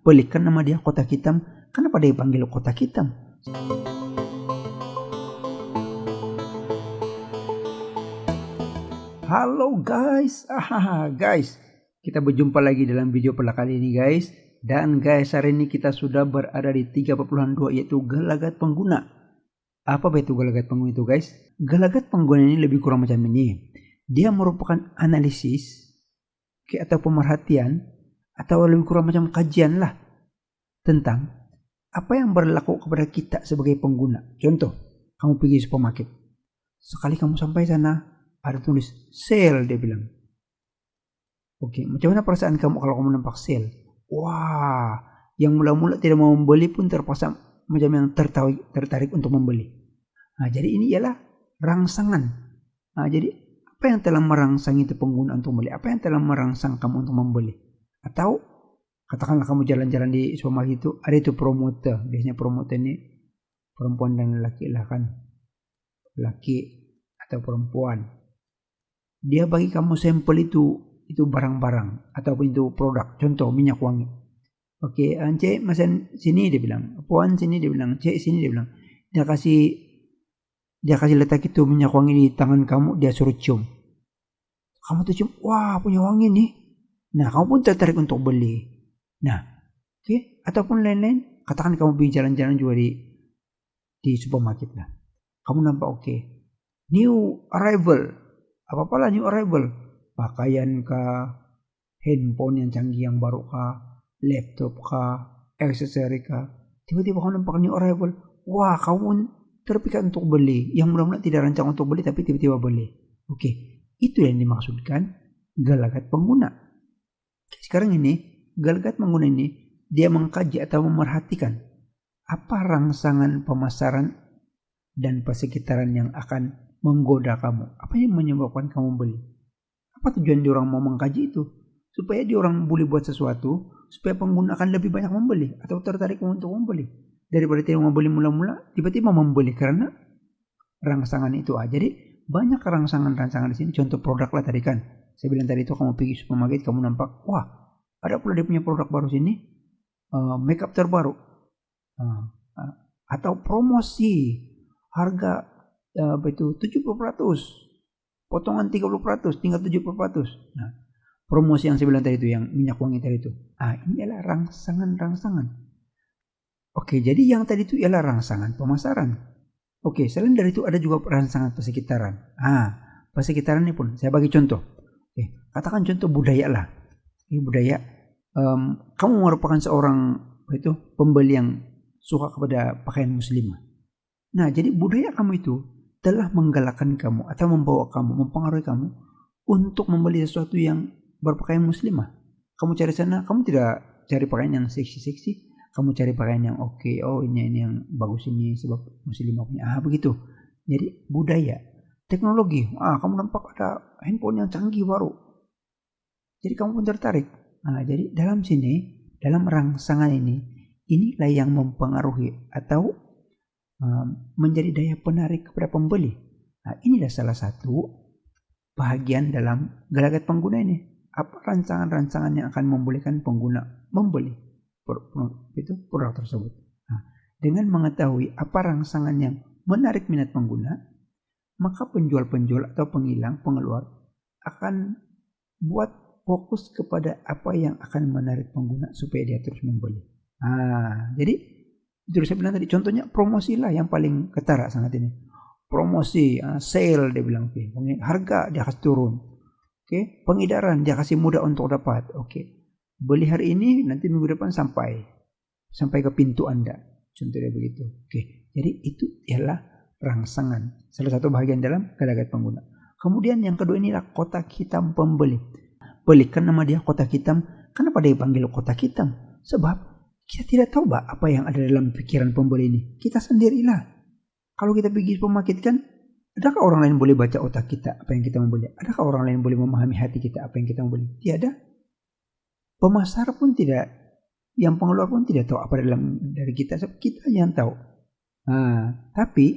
Pelik kan nama dia kotak hitam. Kenapa dia panggil kotak hitam? Halo guys, guys, kita berjumpa lagi dalam video pada kali ini guys. Dan guys, hari ini kita sudah berada di 3.2 yaitu gelagat pengguna. Apa itu gelagat pengguna itu guys? Gelagat pengguna ini lebih kurang macam ini. Dia merupakan analisis atau pemerhatian atau lebih kurang macam kajian lah tentang apa yang berlaku kepada kita sebagai pengguna. Contoh, kamu pergi supermarket. Sekali kamu sampai sana, ada tulis sale, dia bilang. Oke, macam mana perasaan kamu kalau kamu nampak sale? Wah, yang mula-mula tidak mau membeli pun terpaksa macam yang tertarik untuk membeli. Nah, jadi ini ialah rangsangan. Nah, jadi apa yang telah merangsang itu pengguna untuk membeli? Apa yang telah merangsang kamu untuk membeli? Atau katakanlah kamu jalan-jalan di supermarket itu, ada itu promoter. Biasanya promoter ini perempuan dan laki lah kan. Laki atau perempuan. Dia bagi kamu sampel itu barang-barang ataupun itu produk. Contoh minyak wangi. Oke, Cek mesen sini dia bilang. Puan sini dia bilang. Cek sini dia bilang. Dia kasih letak itu minyak wangi di tangan kamu, dia suruh cium. Kamu tuh cium, wah punya wangi nih. Nah, kamu pun tertarik untuk beli. Nah, oke, ataupun lain-lain. Katakan kamu pergi jalan-jalan juga di supermarket lah. Kamu nampak oke. New arrival. Apa-apalah new arrival. Pakaian kah, handphone yang canggih yang baru kah, laptop kah, aksesori kah. Tiba-tiba kamu nampak new arrival. Wah, kamu terpikat untuk beli. Yang mudah-mudahan tidak rancang untuk beli tapi tiba-tiba beli. Oke, itu yang dimaksudkan gelagat pengguna. Sekarang ini, gelagat pengguna ini dia mengkaji atau memerhatikan apa rangsangan pemasaran dan persekitaran yang akan menggoda kamu. Apa yang menyebabkan kamu beli? Apa tujuan diorang mau mengkaji itu? Supaya diorang boleh buat sesuatu, supaya pengguna akan lebih banyak membeli atau tertarik untuk membeli. Daripada tidak membeli mula-mula, tiba-tiba membeli karena rangsangan itu. Jadi banyak rangsangan-rangsangan di sini. Contoh produk lah tadi kan. Saya bilang tadi itu kamu pergi supermarket, kamu nampak, wah ada pula dia punya produk baru sini, makeup terbaru. Atau promosi harga itu 70%, potongan 30%, tinggal 70%. Nah, promosi yang saya bilang tadi itu, yang minyak wangi tadi itu. Ini adalah rangsangan-rangsangan. Oke, jadi yang tadi itu ialah rangsangan pemasaran. Oke, selain dari itu ada juga rangsangan persekitaran. Persekitaran ini pun saya bagi contoh. Oke, katakan contoh budaya lah. Budaya, kamu merupakan seorang pembeli yang suka kepada pakaian muslimah. Nah, jadi budaya kamu itu telah menggalakkan kamu atau membawa kamu, mempengaruhi kamu untuk membeli sesuatu yang berpakaian muslimah. Kamu cari sana, kamu tidak cari pakaian yang seksi-seksi, kamu cari pakaian yang oke. Oh, ini yang bagus ini sebab muslimah punya. Begitu. Jadi budaya, teknologi. Kamu nampak ada handphone yang canggih baru. Jadi kamu pun tertarik. Jadi dalam sini, dalam rangsangan inilah yang mempengaruhi atau menjadi daya penarik kepada pembeli. Inilah salah satu bahagian dalam gelagat pengguna ini. Apa rancangan-rancangan yang akan membolehkan pengguna membeli produk tersebut. Dengan mengetahui apa rangsangan yang menarik minat pengguna, maka penjual-penjual atau pengeluar akan buat fokus kepada apa yang akan menarik pengguna supaya dia terus membeli. Jadi itu saya bilang tadi, contohnya promosi lah yang paling ketara sangat ini. Promosi, sale dia bilang, harga dia kasih turun. Pengedaran dia kasih mudah untuk dapat. Beli hari ini nanti minggu depan sampai ke pintu Anda. Contohnya begitu. Jadi itu ialah rangsangan. Salah satu bagian dalam gelagat pengguna. Kemudian yang kedua inilah kotak hitam pembeli. Pelik kan nama dia kotak hitam. Kenapa dia panggil kotak hitam? Sebab kita tidak tahu apa yang ada dalam pikiran pembeli ini. Kita sendirilah. Kalau kita pergi supermarket kan, adakah orang lain boleh baca otak kita apa yang kita mau beli? Adakah orang lain boleh memahami hati kita apa yang kita mau beli? Tiada. Pemasar pun tidak, yang pengeluar pun tidak tahu apa dalam dari kita. Kita yang tahu. Tapi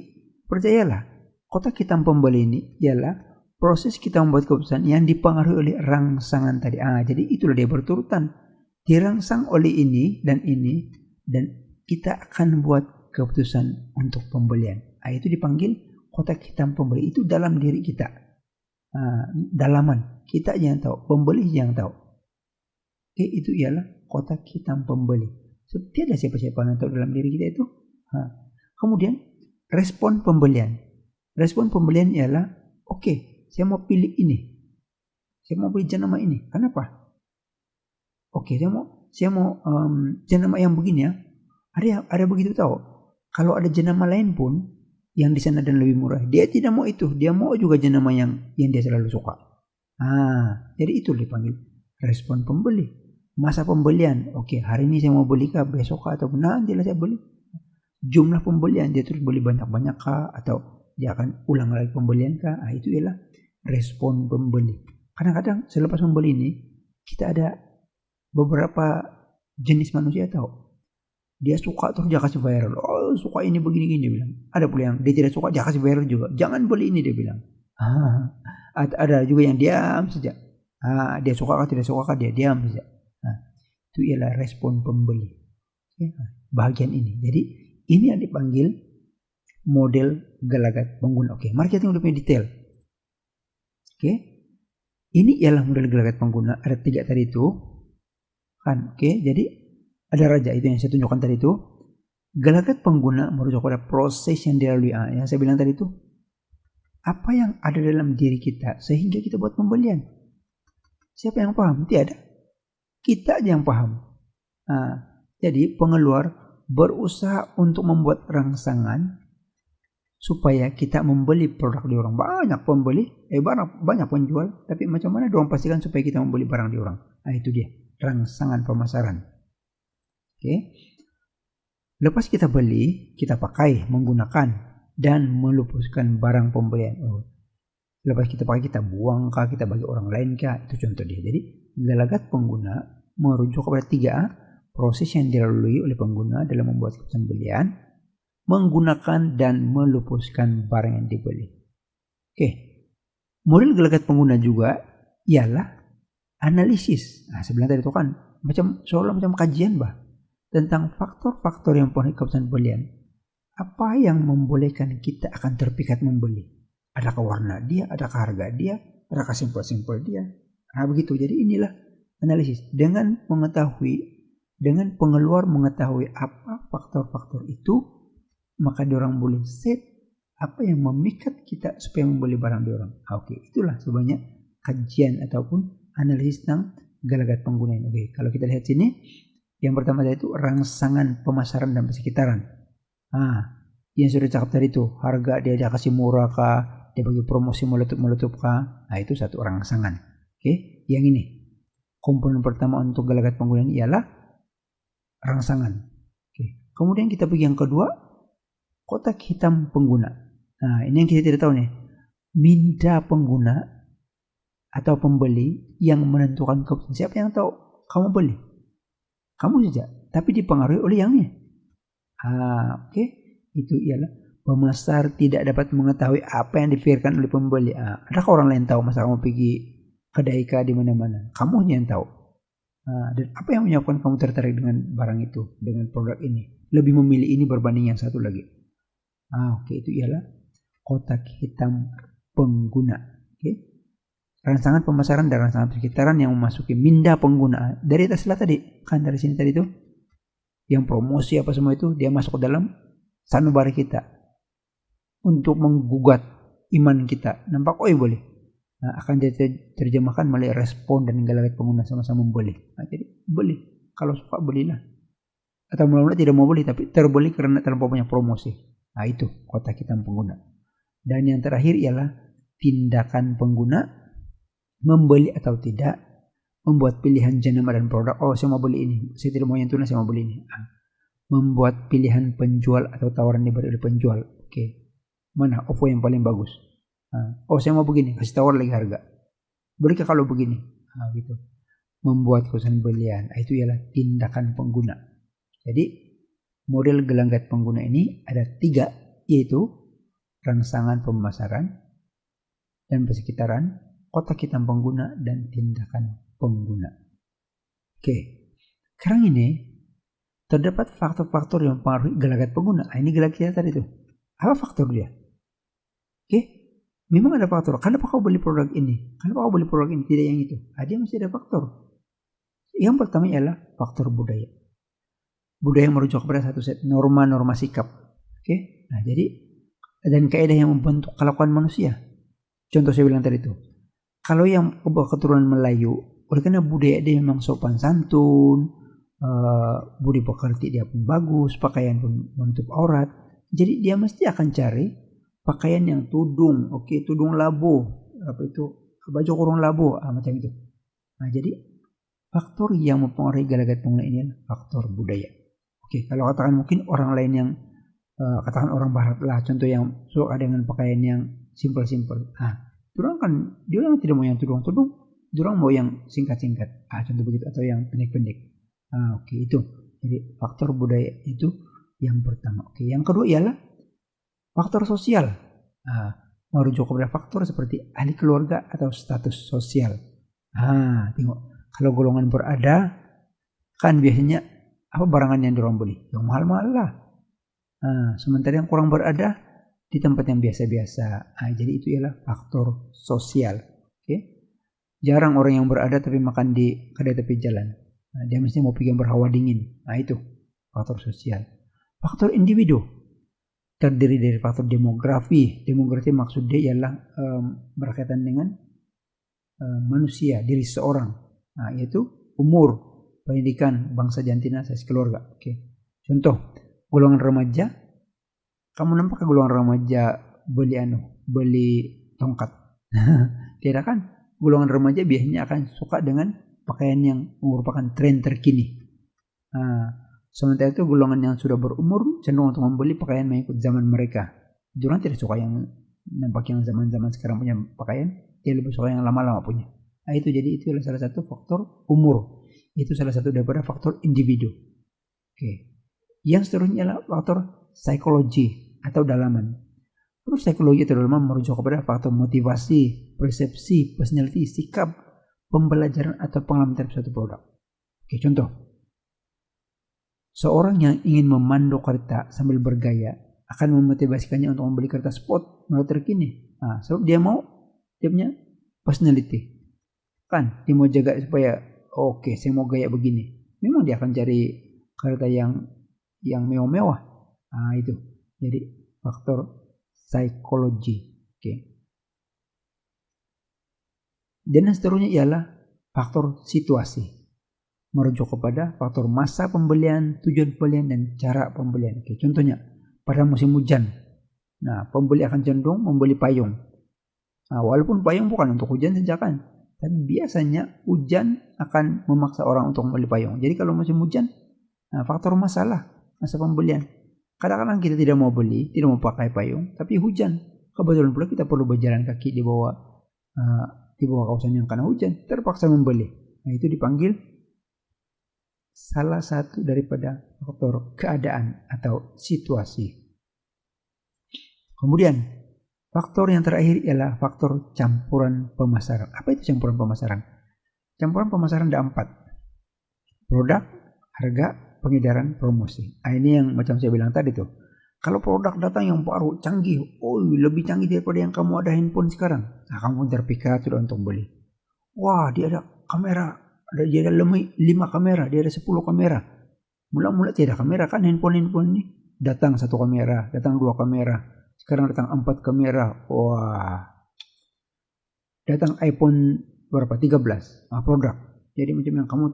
percayalah, kotak hitam pembeli ini ialah proses kita membuat keputusan yang dipengaruhi oleh rangsangan tadi. Jadi itulah dia berurutan. dirangsang oleh ini, dan kita akan buat keputusan untuk pembelian. Itu dipanggil kotak hitam pembeli. Itu dalam diri kita, dalaman kita yang tahu, pembeli yang tahu. Itu ialah kotak hitam pembeli. Tidak ada siapa-siapa yang tahu dalam diri kita itu. Kemudian respon pembelian. Respon pembelian ialah, saya mau pilih ini. Saya mau beli jenama ini. Kenapa? Saya mau jenama yang begini ya. Ada begitu tahu. Kalau ada jenama lain pun yang di sana dan lebih murah, dia tidak mau itu. Dia mau juga jenama yang dia selalu suka. Jadi itu dipanggil respon pembeli. Masa pembelian. Hari ini saya mau beli kah, besok kah, atau nanti lah saya beli. Jumlah pembelian, dia terus beli banyak-banyak kah, atau dia akan ulang lagi pembelian kah. Itu ialah respon pembeli. Kadang-kadang selepas membeli ini, kita ada beberapa jenis manusia tahu. Dia suka terus dia kasih viral. Suka ini begini-gini dia bilang. Ada pula yang dia tidak suka, dia kasih viral juga. Jangan beli ini dia bilang. Ada juga yang diam saja. Dia suka kah tidak suka kah, dia diam saja. Itu ialah respon pembeli. Bagian ini. Jadi ini yang dipanggil model gelagat pengguna. Mari kita tengok lebih detail. Ini ialah model gelagat pengguna. Ada 3 tadi itu. Jadi ada raja itu yang saya tunjukkan tadi itu. Gelagat pengguna merujuk pada proses yang dilalui. Yang saya bilang tadi itu, apa yang ada dalam diri kita sehingga kita buat pembelian. Siapa yang paham? Tiada. Kita aja yang paham. Jadi pengeluar berusaha untuk membuat rangsangan supaya kita membeli produk di orang. Banyak pembeli, banyak penjual, tapi macam mana diorang pastikan supaya kita membeli barang di orang. Itu dia, rangsangan pemasaran. Lepas kita beli, kita pakai, menggunakan, dan melupuskan barang pembelian. Lepas kita pakai, kita buang kah, kita bagi orang lain kah, itu contoh dia. Jadi gelagat pengguna merujuk kepada 3A, proses yang dilalui oleh pengguna dalam membuat keputusan pembelian, menggunakan dan melupuskan barang yang dibeli. Model gelagat pengguna juga ialah analisis. Sebenarnya tadi itu kan seolah macam kajian tentang faktor-faktor yang mempengaruhi keputusan pembelian. Apa yang membolehkan kita akan terpikat membeli? Adakah warna dia, adakah harga dia, adakah simpel-simpel dia? Begitu. Jadi inilah analisis. Dengan pengeluar mengetahui apa faktor-faktor itu, maka diorang boleh set apa yang memikat kita supaya membeli barang diorang. Itulah sebenarnya kajian ataupun analisis tentang gelagat pengguna ini. Kalau kita lihat sini, yang pertama tadi itu rangsangan pemasaran dan persekitaran. Yang sudah cakap tadi itu, harga dia kasih murah kah, dia bagi promosi meletup kah. Itu satu rangsangan. Yang ini komponen pertama untuk gelagat pengguna ialah rangsangan. Kemudian kita pergi yang kedua, kotak hitam pengguna. Ini yang kita tidak tahu nih. Minda pengguna atau pembeli yang menentukan keputusan. Siapa yang tahu kamu beli? Kamu saja, tapi dipengaruhi oleh yangnya. Itu ialah pemasar tidak dapat mengetahui apa yang dipikirkan oleh pembeli. Adakah orang lain tahu masa kamu pergi kedai di mana-mana? Kamu yang tahu. Dan apa yang menyebabkan kamu tertarik dengan barang itu, dengan produk ini, lebih memilih ini berbanding yang satu lagi. Itu ialah kotak hitam pengguna. Rangsangan pemasaran dan rangsangan persekitaran yang memasuki minda pengguna. Dari atas tadi, kan dari sini tadi itu, yang promosi apa semua itu, dia masuk ke dalam sanubari kita untuk menggugat iman kita. Nampak, boleh. Akan diterjemahkan melalui respon dan gelagat pengguna sama-sama membeli. Jadi beli, kalau suka belilah. Atau mula-mula tidak mau beli, tapi terbeli karena terlalu banyak promosi. Itu kotak hitam pengguna. Dan yang terakhir ialah tindakan pengguna, membeli atau tidak, membuat pilihan jenama dan produk. Saya mau beli ini, saya tidak mau yang tuna, saya mau beli ini. Membuat pilihan penjual atau tawaran diberi oleh penjual. Mana OPPO yang paling bagus? Saya mau begini, kasih tawar lagi harga. Bolehkah kalau begini? Gitu. Membuat keputusan pembelian. Itu ialah tindakan pengguna. Jadi model gelagat pengguna ini ada 3, yaitu rangsangan pemasaran dan persekitaran, kotak hitam pengguna, dan tindakan pengguna. Sekarang ini terdapat faktor-faktor yang mempengaruhi gelagat pengguna. Ini gelagat kita tadi tuh. Apa faktor dia? Oke, memang ada faktor. Kenapa kau beli produk ini? Kenapa kau beli produk ini? Tidak yang itu. Dia masih ada faktor. Yang pertama ialah faktor budaya. Budaya yang merujuk kepada satu set norma-norma sikap. Oke, nah jadi dan kaidah yang membentuk kelakuan manusia. Contoh saya bilang tadi itu, kalau yang keturunan Melayu, oleh karena budaya dia memang sopan santun, budi pekerti dia pun bagus, pakaian pun menutup aurat, jadi dia mesti akan cari pakaian yang tudung, tudung labo, baju kurung labo, macam itu. Nah jadi faktor yang mempengaruhi gelagat pengguna ini adalah faktor budaya. Kalau katakan mungkin orang lain yang katakan orang barat lah, contoh yang suka dengan pakaian yang simple-simple. Durang kan dia yang tidak mau yang tudung-tudung, durang mau yang singkat-singkat. Contoh begitu, atau yang pendek-pendek. Itu. Jadi faktor budaya itu yang pertama. Yang kedua ialah faktor sosial. Merujuk kepada faktor seperti ahli keluarga atau status sosial. Tengok, kalau golongan berada kan biasanya apa barangan yang dorang beli? Yang mahal-mahal lah. Sementara yang kurang berada di tempat yang biasa-biasa. Jadi itu ialah faktor sosial. Jarang orang yang berada tapi makan di kedai tepi jalan. Dia mesti mau pergi berhawa dingin. Itu faktor sosial. Faktor individu terdiri dari faktor demografi. Demografi maksud dia ialah berkaitan dengan manusia, diri seorang. Yaitu umur, pendidikan, bangsa jantina, size keluarga. Contoh, golongan remaja. Kamu nampak ke golongan remaja beli tongkat? Tidak kan? Golongan remaja biasanya akan suka dengan pakaian yang merupakan tren terkini. Sementara itu golongan yang sudah berumur cenderung untuk membeli pakaian mengikut zaman mereka. Diorang tidak suka yang nampak yang zaman-zaman sekarang punya pakaian, dia lebih suka yang lama-lama punya. Itu jadi itu adalah salah satu faktor umur. Itu salah satu daripada faktor individu. Yang seterusnya adalah faktor psikologi atau dalaman. Terus psikologi atau dalaman merujuk kepada faktor motivasi, persepsi, personality, sikap, pembelajaran atau pengalaman terhadap suatu produk. Contoh, seorang yang ingin memandu kereta sambil bergaya akan memotivasikannya untuk membeli kereta sport model terkini. Sebab dia punya personality. Kan, dia mau jaga supaya saya mau gaya begini. Memang dia akan cari kereta yang mewah-mewah. Itu. Jadi faktor psikologi. Dan yang seterusnya ialah faktor situasi. Merujuk kepada faktor masa pembelian, tujuan pembelian, dan cara pembelian. Contohnya, pada musim hujan. Pembeli akan cenderung membeli payung. Walaupun payung bukan untuk hujan saja kan. Tapi biasanya hujan akan memaksa orang untuk membeli payung. Jadi kalau musim hujan, faktor masa pembelian. Kadang-kadang kita tidak mau beli, tidak mau pakai payung, tapi hujan. Kebetulan pula kita perlu berjalan kaki di bawah kawasan yang kena hujan, terpaksa membeli. Itu dipanggil salah satu daripada faktor keadaan atau situasi. Kemudian faktor yang terakhir ialah faktor campuran pemasaran. Apa itu campuran pemasaran? Campuran pemasaran ada 4. Produk, harga, pengedaran, promosi. Ini yang macam saya bilang tadi tuh. Kalau produk datang yang baru, canggih, lebih canggih daripada yang kamu ada handphone sekarang. Kamu terpikat sudah untuk beli. Dia ada kamera, dia ada 5 kamera, dia ada 10 kamera. Mula-mula tidak ada kamera kan handphone ini. Datang 1 kamera, datang 2 kamera. Sekarang datang 4 kamera. Datang iPhone berapa? 13. Produk. Jadi macam yang kamu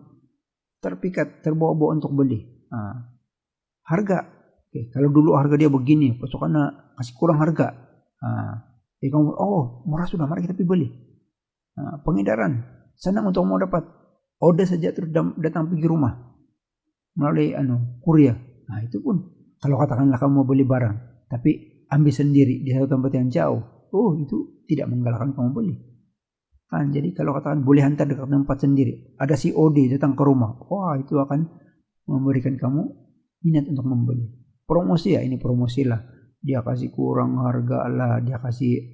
terpikat, terbawa-bawa untuk beli. Harga. Kalau dulu harga dia begini, pasukannya kasih kurang harga. Jadi kamu, murah sudah, mari kita pergi beli. Pengedaran, senang untuk mau dapat. Order saja terus datang pergi rumah melalui kurir. Itu pun kalau katakanlah kamu mau beli barang, tapi ambil sendiri di satu tempat yang jauh, itu tidak menggalakkan kamu beli. Jadi kalau katakan boleh hantar dekat tempat sendiri, ada COD datang ke rumah, itu akan memberikan kamu minat untuk membeli. Promosi ini promosi lah. Dia kasih kurang harga lah, dia kasih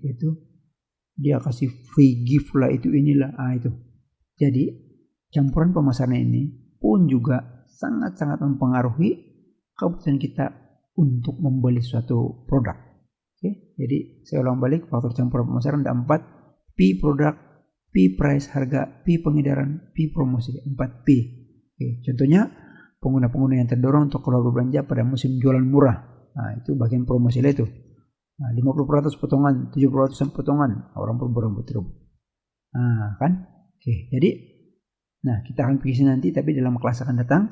free gift lah, itu inilah. Itu. Jadi campuran pemasaran ini pun juga sangat-sangat mempengaruhi keputusan kita untuk membeli suatu produk. Oke, jadi saya ulang balik, faktor campuran pemasaran ada 4. P produk, P price harga, P pengedaran, P promosi, 4 P. Oke, contohnya pengguna-pengguna yang terdorong untuk keluar berbelanja pada musim jualan murah. Nah, itu bagian promosi lah itu. Nah, 50% potongan, 70% potongan, orang pun berebut-rebut. Nah, kan? Oke, jadi kita akan pergi nanti, tapi dalam kelas akan datang.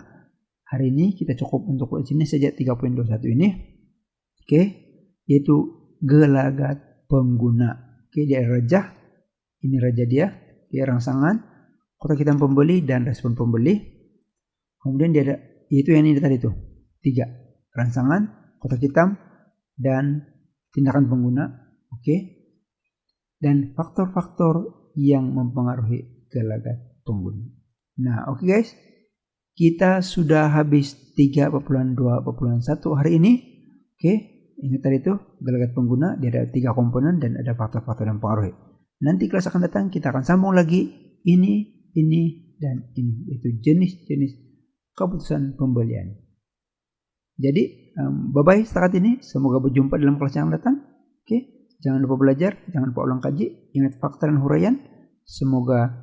Hari ini kita cukup untuk sini saja 3.21 ini. Oke, yaitu gelagat pengguna. Oke, dia raja. Ini raja dia rangsangan, kotak hitam pembeli dan respon pembeli. Kemudian dia ada, yaitu yang ini tadi tuh, 3. Rangsangan, kotak hitam, dan tindakan pengguna. Oke. Dan faktor-faktor yang mempengaruhi gelagat pengguna. Nah, oke guys. Kita sudah habis 3.2.1 hari ini. Oke. Ingat tadi itu gelagat pengguna, dia ada 3 komponen dan ada faktor-faktor yang mempengaruhi. Nanti kelas akan datang kita akan sambung lagi ini, dan ini, yaitu jenis-jenis keputusan pembelian. Jadi bye-bye saat ini. Semoga berjumpa dalam kelas yang datang. Oke, jangan lupa belajar, jangan lupa ulang kaji, ingat fakta dan huraian. Semoga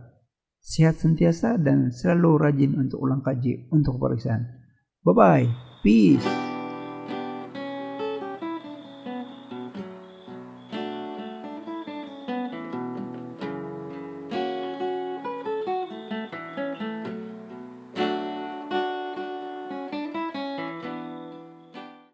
sehat sentiasa dan selalu rajin untuk ulang kaji untuk pemeriksaan. Bye-bye. Peace.